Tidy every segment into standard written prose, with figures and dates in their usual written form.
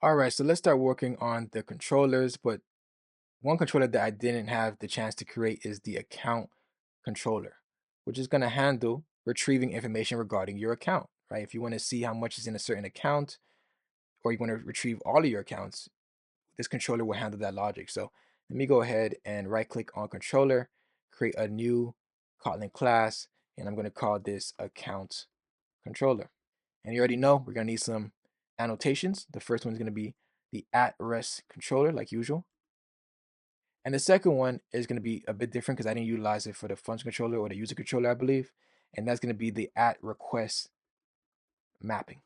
All right, so let's start working on the controllers, but one controller that I didn't have the chance to create is the account controller, which is going to handle retrieving information regarding your account, right? If you want to see how much is in a certain account or you want to retrieve all of your accounts, this controller will handle that logic. So let me go ahead and right click on controller, create a new Kotlin class, and I'm going to call this account controller. And you already know we're going to need some annotations. The first one is going to be the at rest controller like usual. And the second one is going to be a bit different because I didn't utilize it for the function controller or the user controller, I believe. And that's going to be the at request mapping.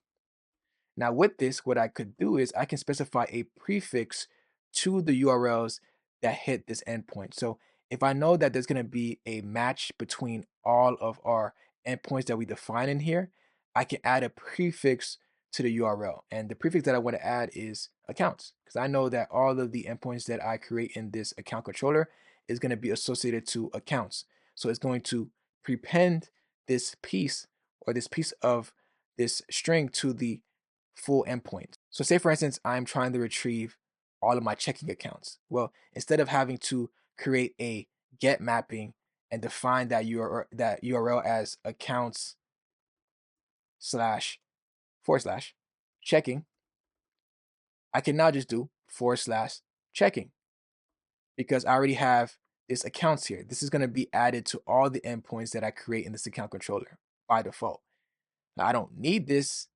Now with this, what I could do is I can specify a prefix to the URLs that hit this endpoint. So if I know that there's going to be a match between all of our endpoints that we define in here, I can add a prefix to the URL. And the prefix that I want to add is accounts, because I know that all of the endpoints that I create in this account controller is going to be associated to accounts. So it's going to prepend this piece or this piece of this string to the full endpoint. So say for instance, I'm trying to retrieve all of my checking accounts. Well, instead of having to create a get mapping and define that URL as accounts slash forward slash checking, I can now just do forward slash checking because I already have this accounts here. This is going to be added to all the endpoints that I create in this account controller by default. Now, I don't need this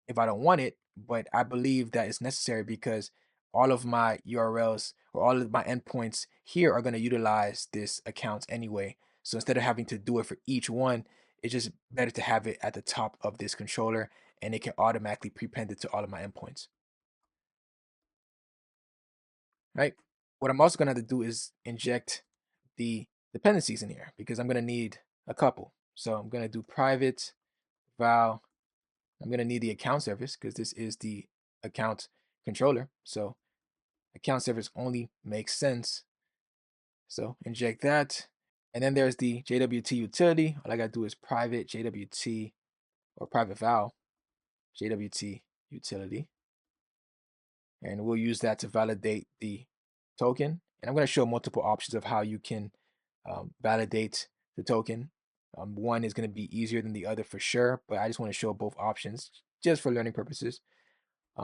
if I don't want it, but I believe that it's necessary because all of my URLs or all of my endpoints here are going to utilize this accounts anyway. So instead of having to do it for each one, it's just better to have it at the top of this controller and it can automatically prepend it to all of my endpoints. Right? What I'm also going to have to do is inject the dependencies in here because I'm going to need a couple. So I'm going to do private val. I'm going to need the account service because this is the account controller. So account service only makes sense. So inject that. And then there's the JWT utility. All I got to do is private JWT or private val JWT utility. And we'll use that to validate the token. And I'm going to show multiple options of how you can validate the token. One is going to be easier than the other for sure, but I just want to show both options just for learning purposes.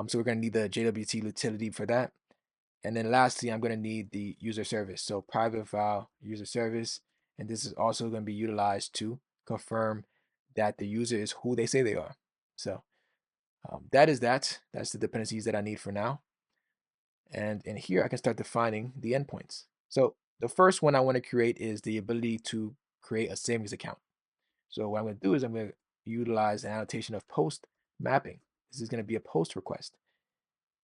So we're going to need the JWT utility for that. And then lastly, I'm going to need the user service. So private val user service. And this is also going to be utilized to confirm that the user is who they say they are. So that's the dependencies that I need for now. And in here, I can start defining the endpoints. So the first one I want to create is the ability to create a savings account. So what I'm going to do is I'm going to utilize an annotation of post mapping. This is going to be a post request,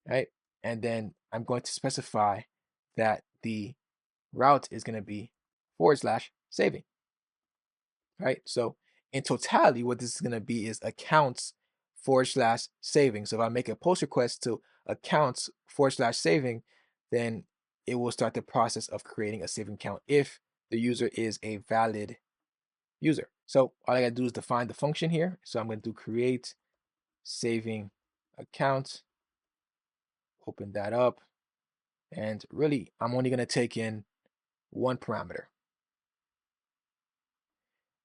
right? And then I'm going to specify that the route is going to be forward slash saving, right? So in totality, what this is going to be is accounts forward slash saving. So if I make a post request to accounts forward slash saving, then it will start the process of creating a saving account if the user is a valid user. So all I gotta do is define the function here. So I'm going to do create saving account, open that up. And really, I'm only going to take in one parameter.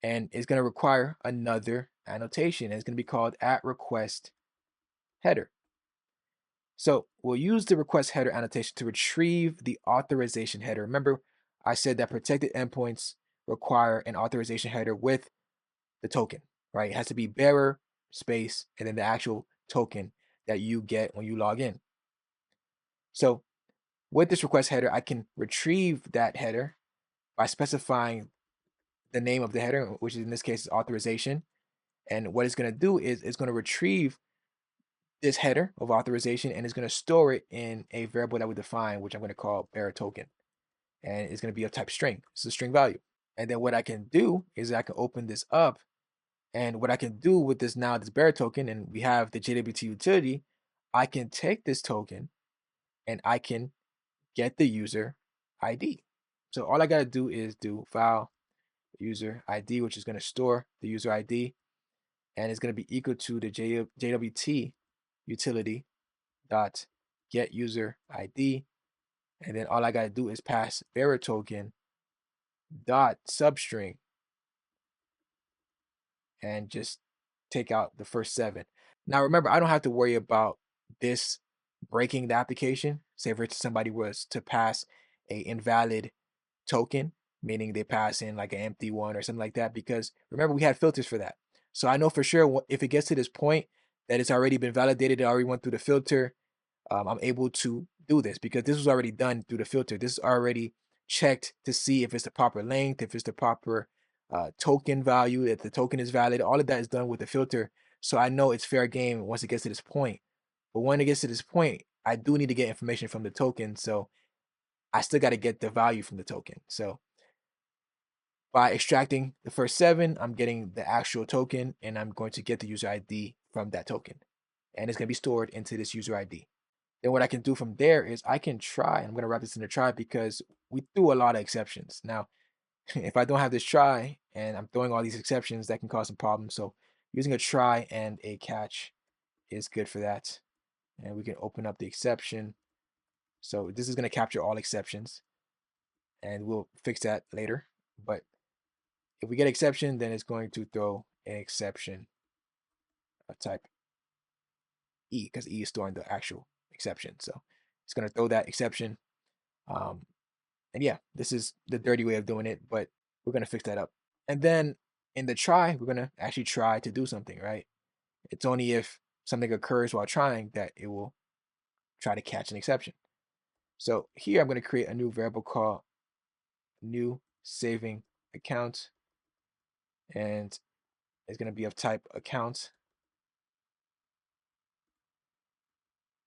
And it's going to require another annotation. And it's going to be called at request header. So we'll use the request header annotation to retrieve the authorization header. Remember, I said that protected endpoints require an authorization header with the token, right? It has to be bearer, space, and then the actual token that you get when you log in. So with this request header, I can retrieve that header by specifying the name of the header, which in this case is authorization. And what it's going to do is it's going to retrieve this header of authorization and it's going to store it in a variable that we define, which I'm going to call bearer token. And it's going to be of type string. It's a string value. And then what I can do is I can open this up. And what I can do with this now, this bearer token, and we have the JWT utility, I can take this token and I can get the user ID. So all I got to do is do file user ID, which is going to store the user ID, and it's going to be equal to the JWT utility dot get user ID, and then all I got to do is pass bearer token dot substring and just take out the first 7. Now remember, I don't have to worry about this breaking the application. Say for somebody was to pass a invalid token, meaning they pass in like an empty one or something like that, because remember we had filters for that. So I know for sure if it gets to this point that it's already been validated, it already went through the filter, I'm able to do this because this was already done through the filter. This is already checked to see if it's the proper length, if it's the proper token value, if the token is valid. All of that is done with the filter. So I know it's fair game once it gets to this point. But when it gets to this point, I do need to get information from the token. So I still got to get the value from the token. So by extracting the first 7, I'm getting the actual token and I'm going to get the user ID from that token. And it's going to be stored into this user ID. Then what I can do from there is I can try. I'm going to wrap this in a try because we threw a lot of exceptions. Now, if I don't have this try and I'm throwing all these exceptions, that can cause some problems. So using a try and a catch is good for that. And we can open up the exception. So this is going to capture all exceptions and we'll fix that later. But if we get exception, then it's going to throw an exception of type E because E is storing the actual exception. So it's going to throw that exception. And yeah, this is the dirty way of doing it, but we're going to fix that up. And then in the try, we're going to actually try to do something, right? It's only if something occurs while trying that it will try to catch an exception. So here I'm going to create a new variable called new saving account. And it's going to be of type account.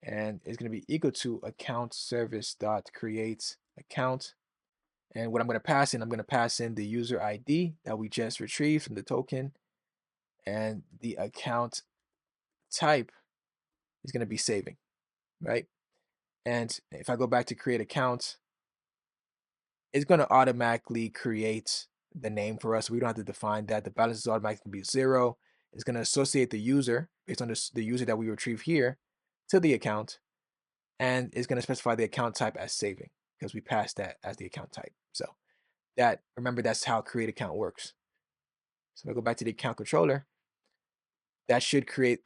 And it's going to be equal to account service dot create account. And what I'm going to pass in the user ID that we just retrieved from the token. And the account type is going to be saving, right? And if I go back to create account, it's going to automatically create the name for us. We don't have to define that. The balance is automatically going to be 0. It's going to associate the user based on the user that we retrieve here to the account. And it's going to specify the account type as saving because we passed that as the account type. So that, remember, that's how create account works. So if I go back to the account controller, that should create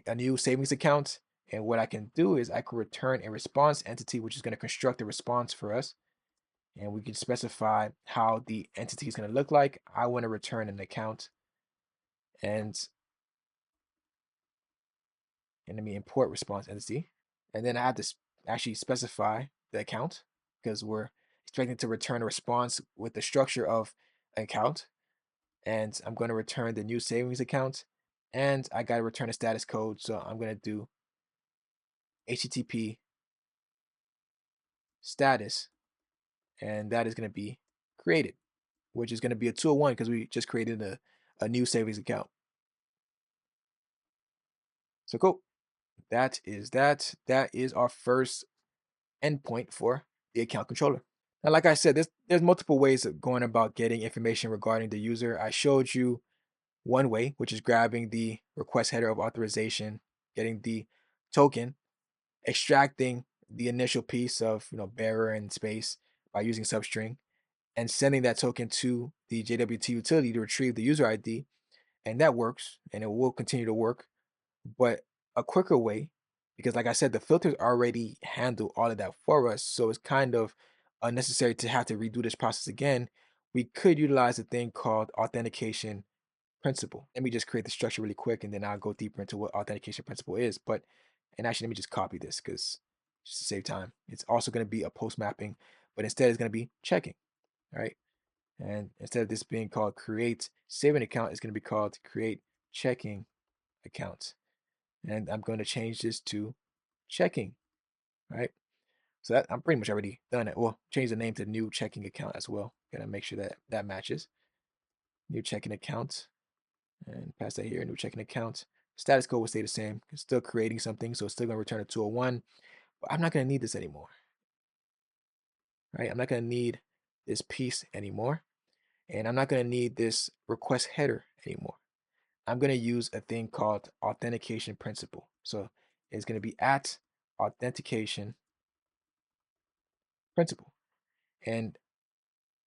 a new savings account. And what I can do is I can return a response entity, which is going to construct a response for us. And we can specify how the entity is going to look like. I want to return an account. And let me import response entity. And then I have to actually specify the account because we're expecting to return a response with the structure of an account. And I'm going to return the new savings account. And I got to return a status code. So I'm going to do HTTP status. And that is going to be created, which is going to be a 201 because we just created a new savings account. So cool. That is that. That is our first endpoint for the account controller. Now, like I said, there's multiple ways of going about getting information regarding the user. I showed you one way, which is grabbing the request header of authorization, getting the token, extracting the initial piece of bearer and space by using substring, and sending that token to the JWT utility to retrieve the user ID. And that works, and it will continue to work. But a quicker way, because like I said, the filters already handle all of that for us, so it's kind of unnecessary to have to redo this process again. We could utilize a thing called authentication principle. Let me just create the structure really quick, and then I'll go deeper into what authentication principle is. And actually, let me just copy this because just to save time. It's also going to be a post mapping, but instead it's going to be checking, right? And instead of this being called create saving account, it's going to be called create checking account. And I'm going to change this to checking, right? So that I'm pretty much already done it. Well, change the name to new checking account as well. Gotta make sure that that matches. New checking account and pass that here, new checking account. Status code will stay the same. It's still creating something, so it's still gonna return a 201. But I'm not gonna need this anymore, right? I'm not gonna need this piece anymore. And I'm not gonna need this request header anymore. I'm going to use a thing called authentication principle. So it's going to be at authentication principal. And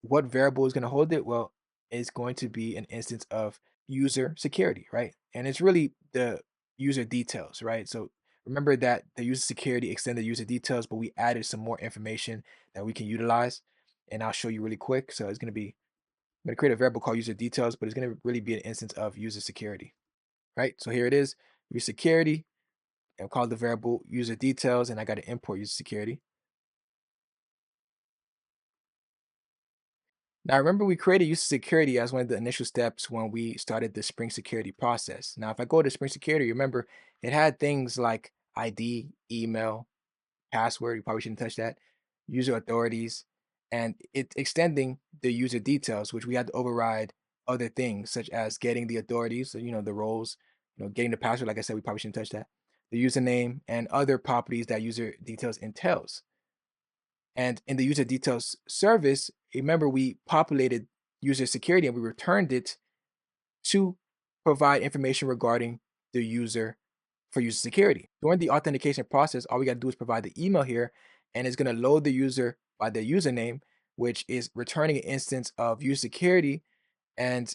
what variable is going to hold it? Well, it's going to be an instance of user security, right? And it's really the user details, right? So remember that the user security extended user details, but we added some more information that we can utilize. And I'll show you really quick. So it's going to be, I'm going to create a variable called user details, but it's going to really be an instance of user security, right? So here it is, user security, and call the variable user details, and I got to import user security. Now, remember we created user security as one of the initial steps when we started the Spring Security process. Now, if I go to Spring Security, remember it had things like ID, email, password, you probably shouldn't touch that, user authorities, and it's extending the user details, which we had to override other things such as getting the authorities, so, the roles, getting the password, like I said, we probably shouldn't touch that, the username, and other properties that user details entails. And in the user details service, remember we populated user security and we returned it to provide information regarding the user for user security. During the authentication process, all we got to do is provide the email here, and it's going to load the user by their username, which is returning an instance of user security. And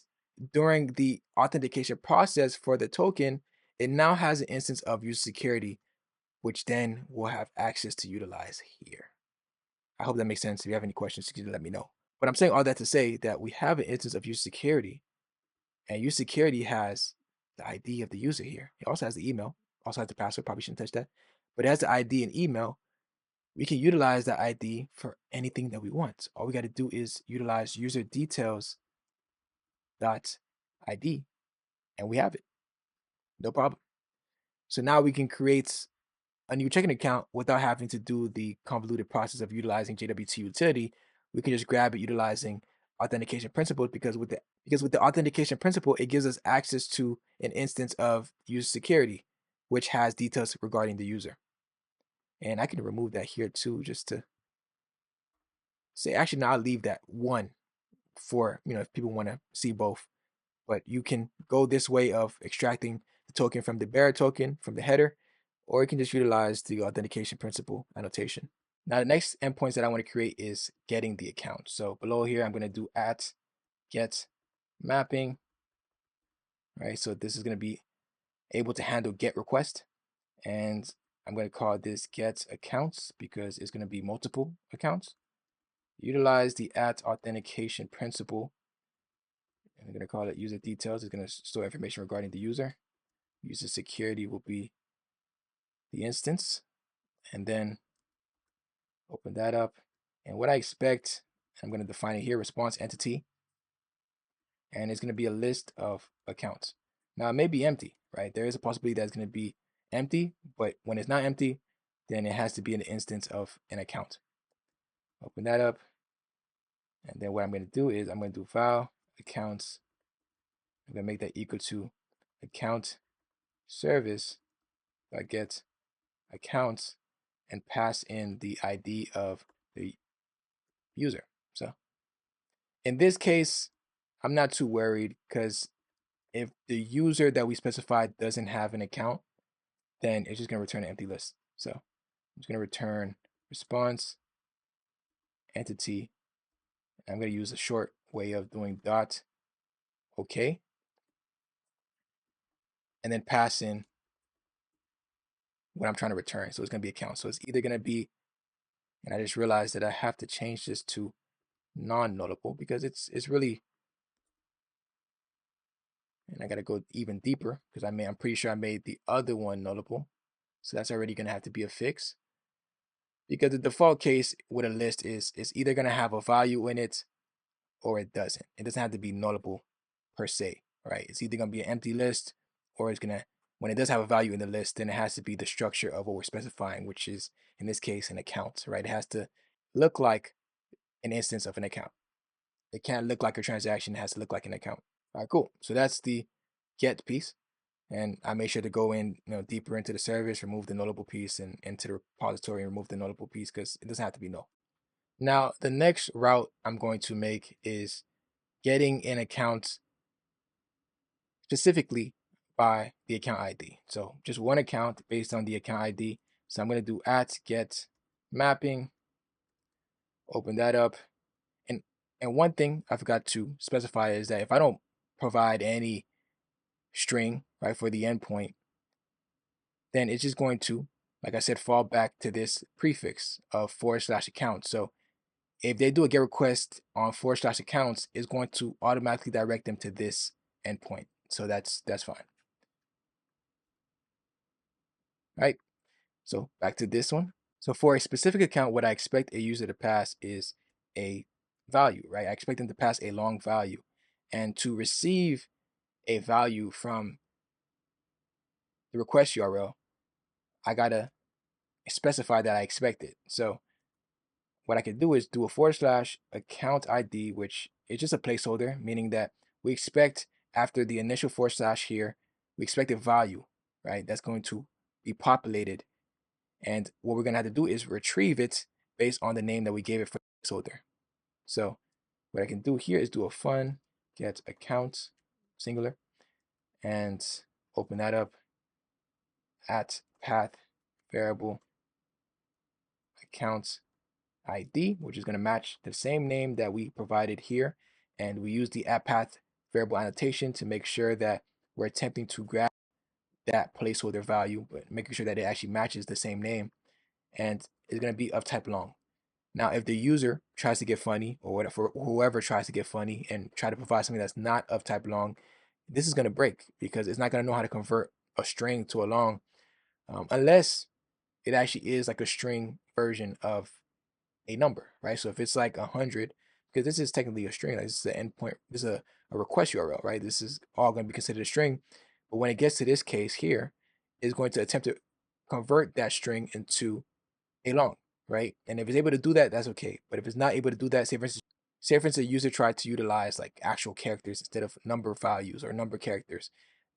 during the authentication process for the token, it now has an instance of user security, which then we'll have access to utilize here. I hope that makes sense. If you have any questions, you can let me know. But I'm saying all that to say that we have an instance of user security, and user security has the ID of the user here. It also has the email, also has the password. Probably shouldn't touch that, but it has the ID and email. We can utilize that ID for anything that we want. All we got to do is utilize user details dot ID, and we have it. No problem. So now we can create a new checking account without having to do the convoluted process of utilizing JWT utility. We can just grab it utilizing authentication principles because with the authentication principle, it gives us access to an instance of user security, which has details regarding the user. And I can remove that here too, just to say, actually, now I'll leave that one for, if people want to see both. But you can go this way of extracting the token from the bearer token from the header, or you can just utilize the authentication principle annotation. Now, the next endpoints that I want to create is getting the account. So below here, I'm going to do at get mapping, right? So this is going to be able to handle get request. And I'm going to call this get accounts because it's going to be multiple accounts. Utilize the at authentication principle. And I'm going to call it user details. It's going to store information regarding the user. User security will be the instance. And then open that up. And what I expect, I'm going to define it here, response entity. And it's going to be a list of accounts. Now, it may be empty, right? There is a possibility that it's going to be empty, but when it's not empty, then it has to be an instance of an account. Open that up. And then what I'm going to do is I'm going to do file, accounts. I'm going to make that equal to account service get accounts and pass in the ID of the user. So in this case, I'm not too worried because if the user that we specified doesn't have an account, then it's just going to return an empty list. So I'm just going to return response entity. I'm going to use a short way of doing dot OK, and then pass in what I'm trying to return. So it's going to be account. So it's either going to be, and I just realized that I have to change this to non-nullable because it's really, and I got to go even deeper because I'm pretty sure I made the other one nullable. So that's already going to have to be a fix because the default case with a list is it's either going to have a value in it or it doesn't. It doesn't have to be nullable per se, right? It's either going to be an empty list or it's going to, when it does have a value in the list, then it has to be the structure of what we're specifying, which is in this case an account, right? It has to look like an instance of an account. It can't look like a transaction, it has to look like an account. All right, cool. So that's the get piece. And I made sure to go in, deeper into the service, remove the nullable piece, and into the repository and remove the nullable piece because it doesn't have to be null. Now, the next route I'm going to make is getting an account specifically by the account ID. So just one account based on the account ID So I'm going to do at get mapping, open that up. And one thing I forgot to specify is that if I don't provide any string, right, for the endpoint, then it's just going to, like I said, fall back to this prefix of /account. So if they do a get request on /accounts, it's going to automatically direct them to this endpoint. So that's fine. Right. So back to this one. So for a specific account, what I expect a user to pass is a value, right? I expect them to pass a long value. And to receive a value from the request URL, I gotta specify that I expect it. So what I could do is do a /account ID, which is just a placeholder, meaning that we expect after the initial / here, we expect a value, right? That's going to be populated. And what we're gonna have to do is retrieve it based on the name that we gave it for the placeholder. So what I can do here is do a fun get account singular and open that up at path variable account ID, which is going to match the same name that we provided here. And we use the at path variable annotation to make sure that we're attempting to grab that placeholder value, but making sure that it actually matches the same name. And it's going to be of type long. Now, if the user tries to get funny, or whatever, whoever tries to get funny and try to provide something that's not of type long, this is going to break because it's not going to know how to convert a string to a long unless it actually is like a string version of a number, right? So if it's like 100, because this is technically a string, like this is an endpoint, this is a request URL, right? This is all going to be considered a string. But when it gets to this case here, it's going to attempt to convert that string into a long, right? And if it's able to do that, that's okay. But if it's not able to do that, say for instance, a user tried to utilize like actual characters instead of number values or number characters,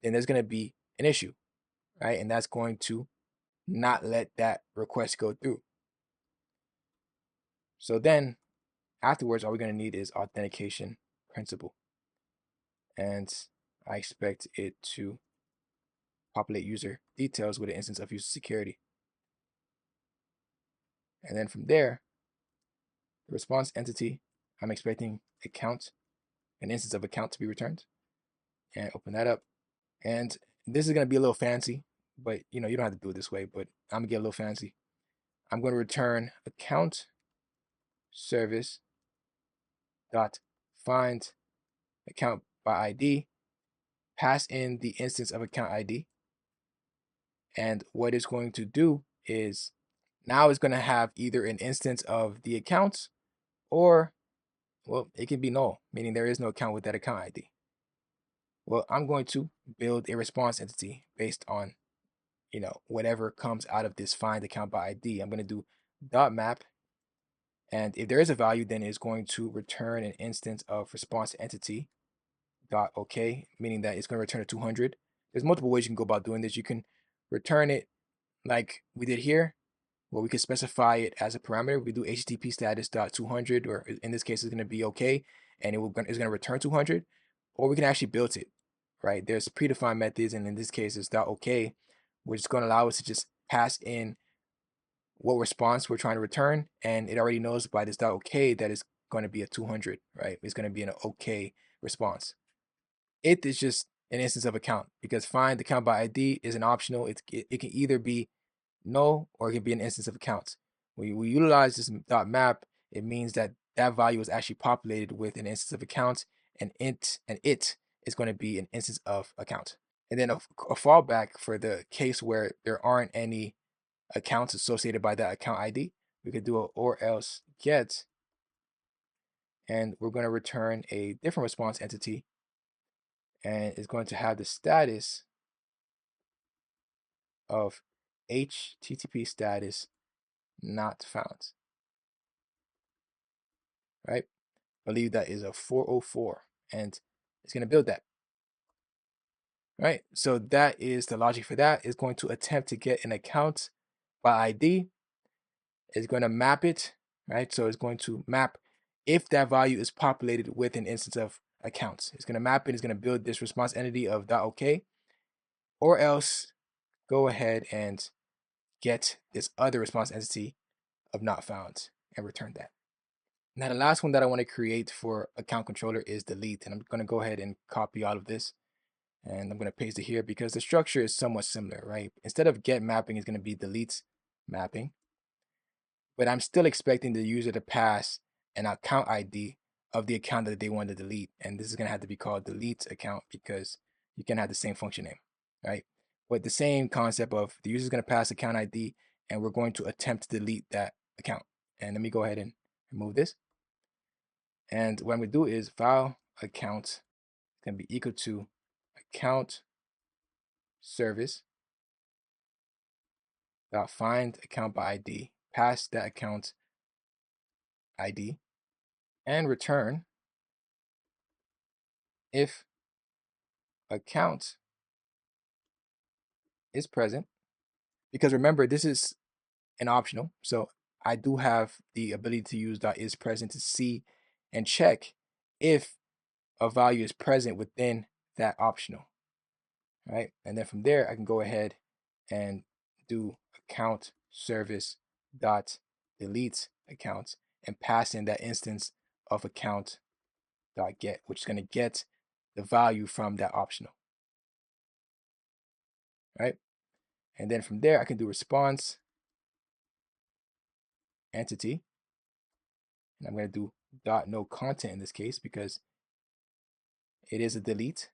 then there's going to be an issue, right? And that's going to not let that request go through. So then afterwards, all we're going to need is authentication principal. And I expect it to populate user details with an instance of user security. And then from there, the response entity, I'm expecting account, an instance of account to be returned. And open that up. And this is going to be a little fancy, but you don't have to do it this way, but I'm going to get a little fancy. I'm going to return account service dot find account by ID, pass in the instance of account ID. And what it's going to do is now it's going to have either an instance of the accounts or, well, it can be null, meaning there is no account with that account ID. Well, I'm going to build a response entity based on, whatever comes out of this find account by ID. I'm going to do dot map. And if there is a value, then it's going to return an instance of response entity dot OK, meaning that it's going to return a 200. There's multiple ways you can go about doing this. You can return it like we did here, where we could specify it as a parameter. We do HTTP status dot 200, or in this case, it's going to be OK, and it's going to return 200. Or we can actually build it, right? There's predefined methods, and in this case, it's dot OK, which is going to allow us to just pass in what response we're trying to return, and it already knows by this dot OK that it's going to be a 200, right? It's going to be an OK response. It is just an instance of account because find account by ID is an optional. It can either be null or it can be an instance of accounts. When we utilize this dot map, it means that that value is actually populated with an instance of accounts, and it is going to be an instance of account. And then a fallback for the case where there aren't any accounts associated by that account ID, we could do a or else get, and we're going to return a different response entity, and it's going to have the status of HTTP status not found, right? I believe that is a 404, and it's going to build that, right? So that is the logic for that. It's going to attempt to get an account by ID. It's going to map it, right? So it's going to map if that value is populated with an instance of accounts. It's going to map it. It's going to build this response entity of .ok, or else go ahead and get this other response entity of not found and return that. Now the last one that I want to create for account controller is delete, and I'm going to go ahead and copy all of this and I'm going to paste it here because the structure is somewhat similar, right? Instead of get mapping, it's going to be delete mapping, but I'm still expecting the user to pass an account ID of the account that they want to delete, and this is going to have to be called delete account because you can have the same function name, right? But the same concept of the user is going to pass account ID and we're going to attempt to delete that account. And let me go ahead and remove this. And what I'm going to do is file account can be equal to account service dot find account by ID, pass that account ID, and return if account is present. Because remember, this is an optional, so I do have the ability to use .is present to see and check if a value is present within that optional, right? And then from there, I can go ahead and do account service dot delete account and pass in that instance of account dot get, which is going to get the value from that optional, right? And then from there, I can do response entity, and I'm going to do dot no content in this case because it is a delete,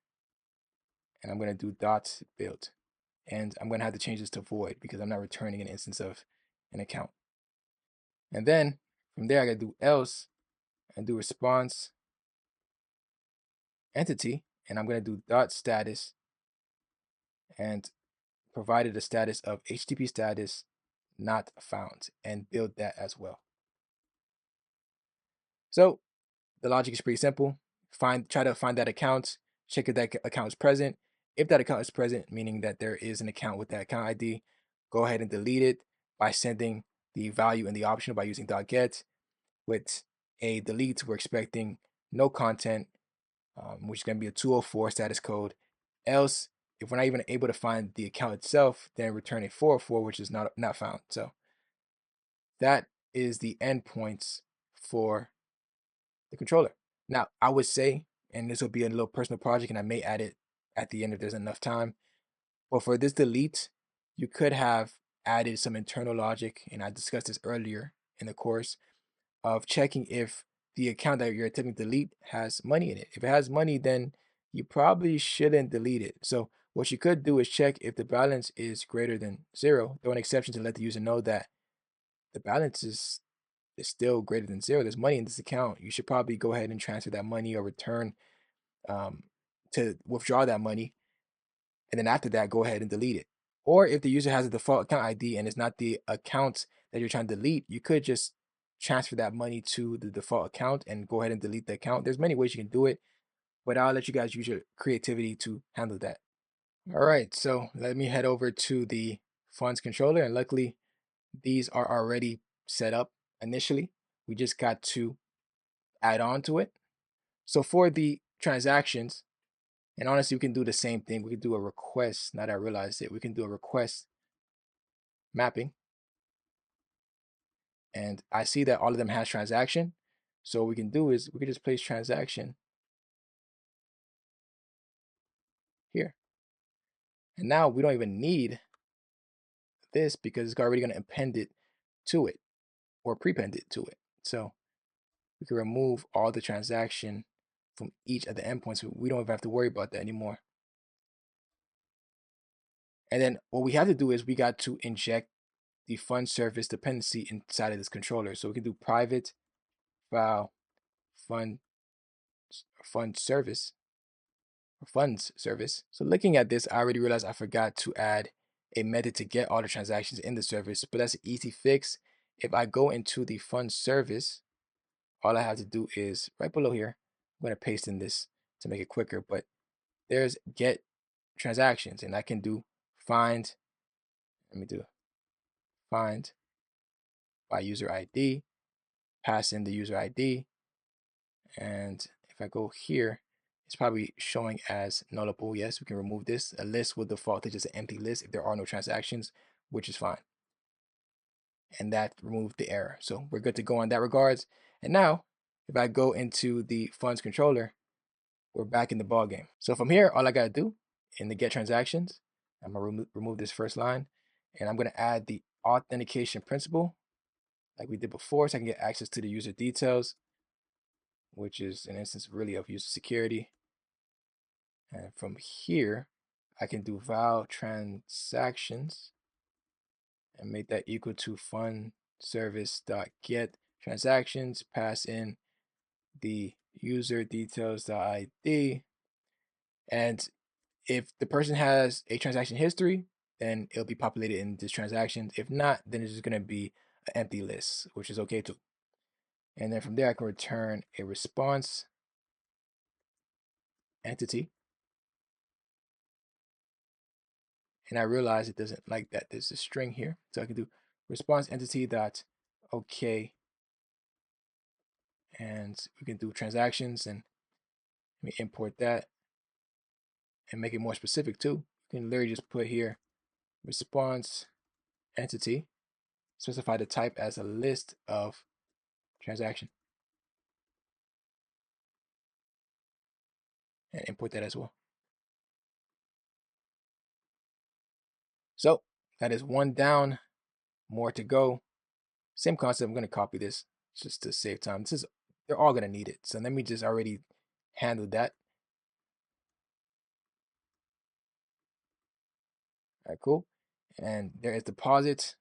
and I'm going to do dot build, and I'm going to have to change this to void because I'm not returning an instance of an account. And then from there, I got to do else and do response entity, and I'm going to do dot status and provided a status of HTTP status not found and build that as well. So the logic is pretty simple. Try to find that account, check if that account is present. If that account is present, meaning that there is an account with that account ID, go ahead and delete it by sending the value in the optional by using .get. With a delete, we're expecting no content, which is going to be a 204 status code. Else, if we're not even able to find the account itself, then return a 404, which is not found. So that is the endpoints for the controller. Now, I would say, and this will be a little personal project, and I may add it at the end if there's enough time. But for this delete, you could have added some internal logic, and I discussed this earlier in the course, of checking if the account that you're attempting to delete has money in it. If it has money, then you probably shouldn't delete it. So what you could do is check if the balance is greater than 0. Throw an exception to let the user know that the balance is still greater than 0. There's money in this account. You should probably go ahead and transfer that money or return to withdraw that money. And then after that, go ahead and delete it. Or if the user has a default account ID and it's not the account that you're trying to delete, you could just transfer that money to the default account and go ahead and delete the account. There's many ways you can do it, but I'll let you guys use your creativity to handle that. All right, so let me head over to the funds controller, and luckily these are already set up initially. We just got to add on to it. So for the transactions, and honestly, we can do the same thing. We can do a request. Now that I realized it, we can do a request mapping. And I see that all of them has transaction. So what we can do is we can just place transaction here. And now we don't even need this because it's already going to append it to it or prepend it to it. So we can remove all the transaction from each of the endpoints. We don't even have to worry about that anymore. And then what we have to do is we got to inject the fund service dependency inside of this controller. So we can do private file fund service or funds service. So looking at this, I already realized I forgot to add a method to get all the transactions in the service, but that's an easy fix. If I go into the fund service, all I have to do is right below here, I'm going to paste in this to make it quicker, but there's get transactions, and I can do find, let me do find by user ID, pass in the user ID, and if I go here, it's probably showing as nullable. Yes, we can remove this. A list will default to just an empty list if there are no transactions, which is fine. and that removed the error. So we're good to go on that regards. And now, if I go into the funds controller, we're back in the ball game. So from here, all I gotta do in the get transactions, I'm gonna remove this first line, and I'm gonna add the authentication principal like we did before, so I can get access to the user details, which is an instance really of user security. And from here, I can do val transactions and make that equal to fund service dot get transactions, pass in the user details ID, and if the person has a transaction history, then it'll be populated in this transaction. If not, then it's just going to be an empty list, which is okay too. And then from there, I can return a response entity. And I realize it doesn't like that. There's a string here. So I can do response entity dot okay. And we can do transactions, and let me import that and make it more specific too. You can literally just put here response entity, specify the type as a list of transaction, and import that as well. So that is one down, more to go. Same concept. I'm going to copy this just to save time. They're all going to need it. So let me just already handle that. All right, cool. And there is deposit.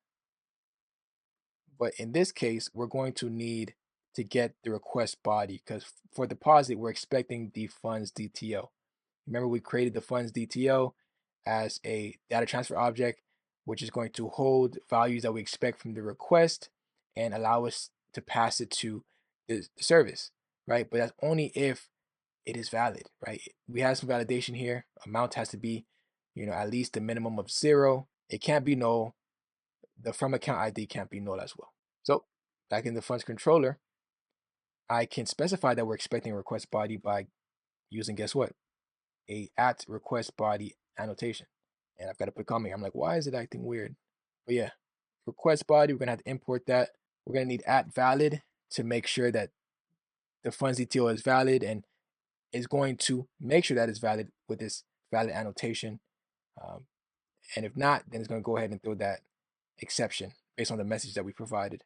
But in this case, we're going to need to get the request body, because for deposit, we're expecting the funds DTO. Remember, we created the funds DTO as a data transfer object, which is going to hold values that we expect from the request and allow us to pass it to the service, right? But that's only if it is valid, right? We have some validation here. Amount has to be, at least a minimum of 0. It can't be null. The from account ID can't be null as well. So back in the funds controller, I can specify that we're expecting a request body by using, guess what? A at request body annotation. And I've got to put comment. I'm like, why is it acting weird? But yeah, request body, we're gonna have to import that. We're gonna need at valid to make sure that the funds DTO is valid, and is going to make sure that it's valid with this valid annotation. And if not, then it's gonna go ahead and throw that exception based on the message that we provided.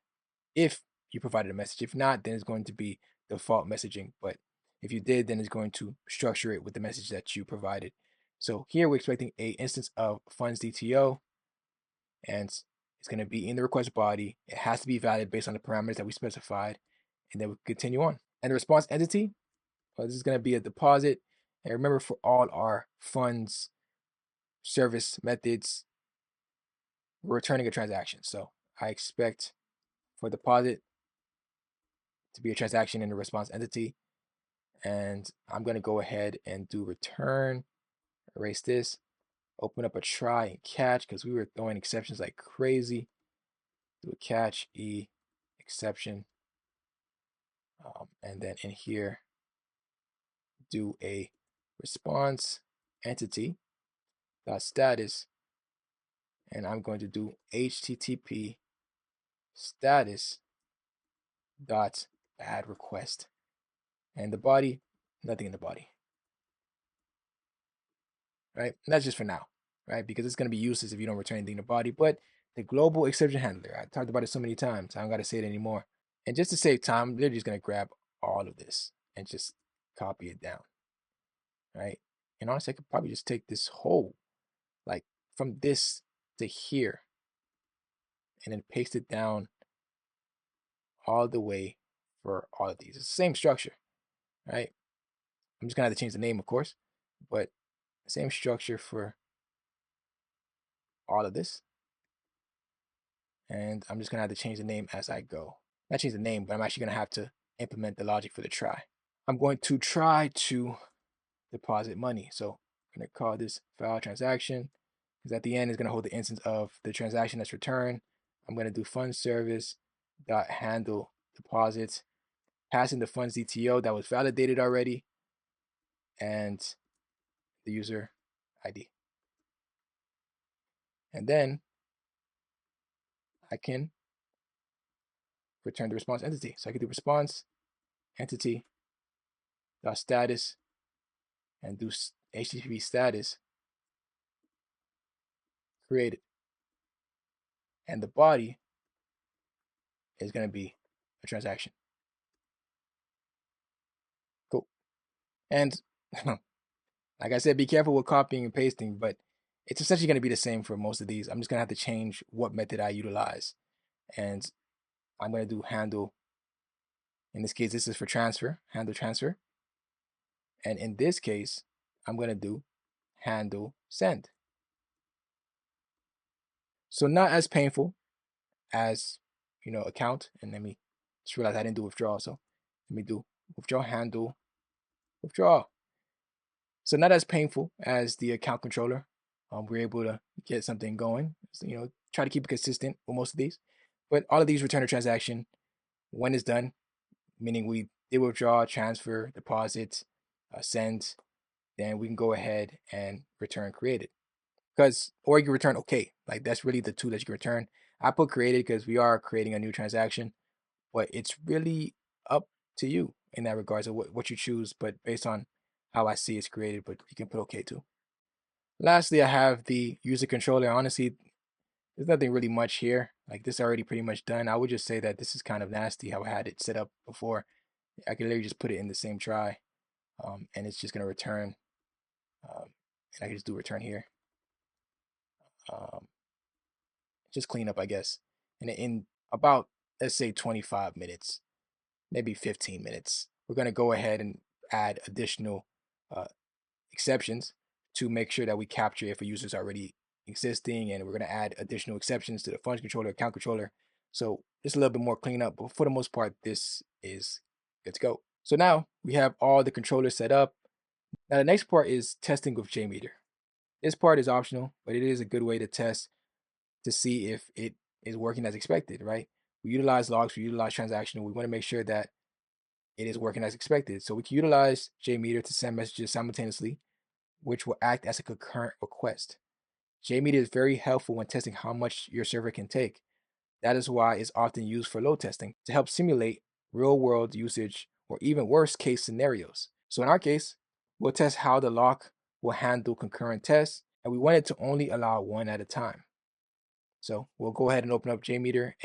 If you provided a message. If not, then it's going to be default messaging. But if you did, then it's going to structure it with the message that you provided. So here we're expecting a instance of funds DTO, and it's going to be in the request body. It has to be valid based on the parameters that we specified, and then we continue on. And the response entity, well, this is going to be a deposit. And remember, for all our funds service methods, we're returning a transaction. So I expect for deposit to be a transaction in the response entity. And I'm going to go ahead and do return, erase this, open up a try and catch, because we were throwing exceptions like crazy. Do a catch, exception, and then in here, do a response entity dot status, and I'm going to do HTTP status dot add request, and the body, nothing in the body, right? And that's just for now, right? Because it's going to be useless if you don't return anything in the body. But the global exception handler, I talked about it so many times, I don't got to say it anymore. And just to save time, they're just going to grab all of this and just copy it down, right? And honestly, I could probably just take this whole, like from this to here, and then paste it down all the way for all of these. It's the same structure, right? I'm just going to have to change the name, of course, but same structure for all of this. And I'm just going to have to change the name as I go. Not change the name, but I'm actually going to have to implement the logic for the try. I'm going to try to deposit money. So I'm going to call this file transaction, because at the end is going to hold the instance of the transaction that's returned. I'm going to do fund service dot handle deposits, passing the funds DTO that was validated already, and the user ID. And then I can return the response entity. So I can do response entity dot status and do HTTP status created, and the body is going to be a transaction. Cool. And like I said, be careful with copying and pasting, but it's essentially going to be the same for most of these. I'm just going to have to change what method I utilize. And I'm going to do handle. In this case, this is for transfer, handle transfer. And in this case, I'm going to do handle send. So not as painful as, account. And let me just realize I didn't do withdraw. So let me do withdraw, handle, withdraw. So not as painful as the account controller. We're able to get something going. So, try to keep it consistent with most of these. But all of these return a transaction when it's done, meaning we did withdraw, transfer, deposit, send, then we can go ahead and return created. Or you can return okay. Like that's really the two that you can return. I put created because we are creating a new transaction, but it's really up to you in that regards of what you choose, but based on how I see it's created, but you can put okay too. Lastly, I have the user controller. Honestly, there's nothing really much here. Like this is already pretty much done. I would just say that this is kind of nasty how I had it set up before. I could literally just put it in the same try, and it's just gonna return. And I can just do return here. Just clean up, I guess. And in about, let's say 25 minutes, maybe 15 minutes, we're gonna go ahead and add additional uh, exceptions to make sure that we capture if a user is already existing, and we're going to add additional exceptions to the function controller, account controller. So just a little bit more cleanup, but for the most part, this is good to go. So now we have all the controllers set up. Now the next part is testing with JMeter. This part is optional, but it is a good way to test to see if it is working as expected, right? We utilize logs, we utilize transactional. We want to make sure that it is working as expected. So we can utilize JMeter to send messages simultaneously, which will act as a concurrent request. JMeter is very helpful when testing how much your server can take. That is why it's often used for load testing to help simulate real world usage or even worst case scenarios. So in our case, we'll test how the lock will handle concurrent tests, and we want it to only allow one at a time. So we'll go ahead and open up JMeter